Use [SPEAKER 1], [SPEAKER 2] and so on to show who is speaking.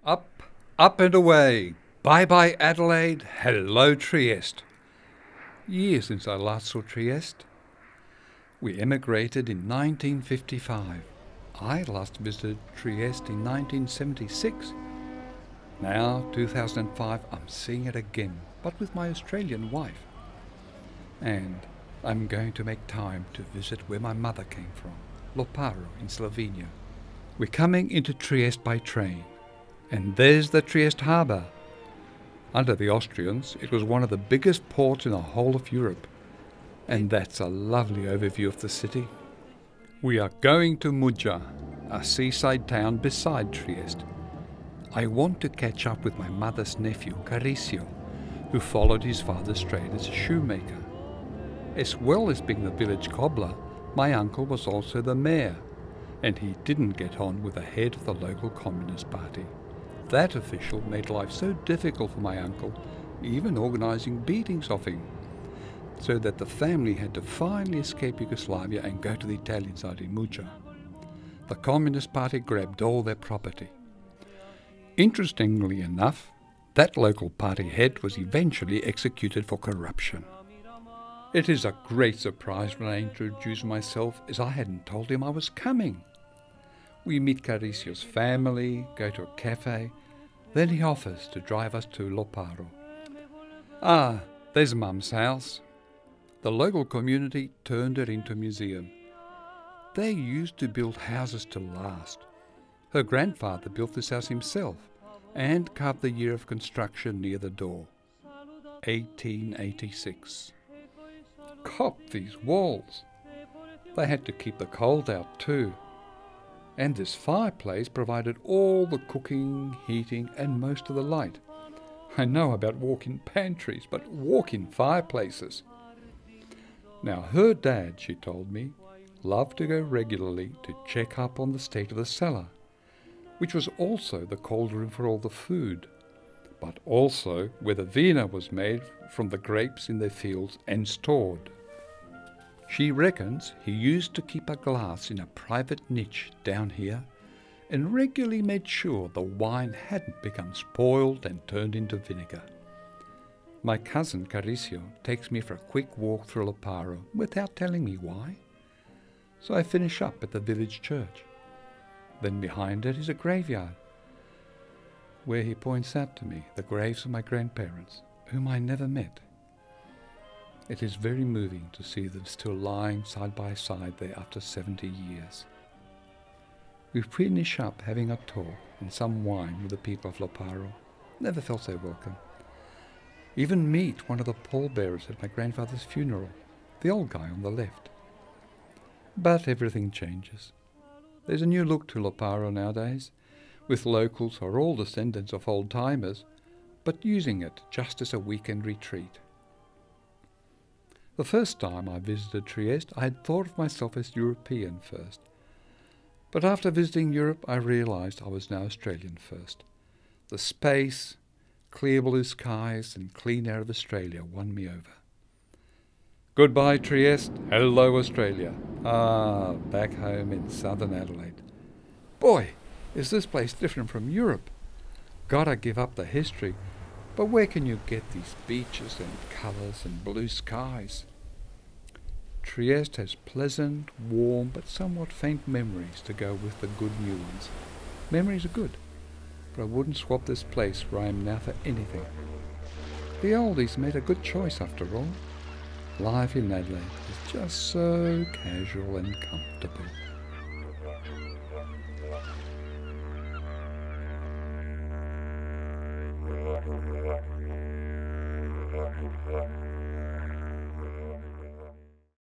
[SPEAKER 1] Up, up and away. Bye-bye Adelaide, hello Trieste. Years since I last saw Trieste. We emigrated in 1955. I last visited Trieste in 1976. Now, 2005, I'm seeing it again, but with my Australian wife. And I'm going to make time to visit where my mother came from, Loparo in Slovenia. We're coming into Trieste by train, and there's the Trieste harbour. Under the Austrians, it was one of the biggest ports in the whole of Europe, and that's a lovely overview of the city. We are going to Muggia, a seaside town beside Trieste. I want to catch up with my mother's nephew, Carisio, who followed his father's trade as a shoemaker. As well as being the village cobbler, my uncle was also the mayor, and he didn't get on with the head of the local Communist Party. That official made life so difficult for my uncle, even organising beatings of him, so that the family had to finally escape Yugoslavia and go to the Italian side in Muggia. The Communist Party grabbed all their property. Interestingly enough, that local party head was eventually executed for corruption. It is a great surprise when I introduce myself, as I hadn't told him I was coming. We meet Carisio's family, go to a cafe, then he offers to drive us to Loparo. Ah, there's Mum's house. The local community turned it into a museum. They used to build houses to last. Her grandfather built this house himself and carved the year of construction near the door, 1886. Cop these walls. They had to keep the cold out too. And this fireplace provided all the cooking, heating and most of the light. I know about walk-in pantries, but walk-in fireplaces. Now her dad, she told me, loved to go regularly to check up on the state of the cellar, which was also the cold room for all the food, but also where the vina was made from the grapes in their fields and stored. She reckons he used to keep a glass in a private niche down here and regularly made sure the wine hadn't become spoiled and turned into vinegar. My cousin Carisio takes me for a quick walk through Loparo without telling me why. So I finish up at the village church. Then behind it is a graveyard, where he points out to me the graves of my grandparents, whom I never met. It is very moving to see them still lying side by side there after 70 years. We finish up having a talk and some wine with the people of Loparo. Never felt so welcome. Even meet one of the pallbearers at my grandfather's funeral, the old guy on the left. But everything changes. There's a new look to Loparo nowadays, with locals who are all descendants of old-timers, but using it just as a weekend retreat. The first time I visited Trieste, I had thought of myself as European first. But after visiting Europe, I realised I was now Australian first. The space, clear blue skies and clean air of Australia won me over. Goodbye Trieste, hello Australia. Ah, back home in southern Adelaide. Boy, is this place different from Europe. Gotta give up the history, but where can you get these beaches and colours and blue skies? Trieste has pleasant, warm, but somewhat faint memories to go with the good new ones. Memories are good, but I wouldn't swap this place where I am now for anything. The oldies made a good choice after all. Life in Adelaide is just so casual and comfortable.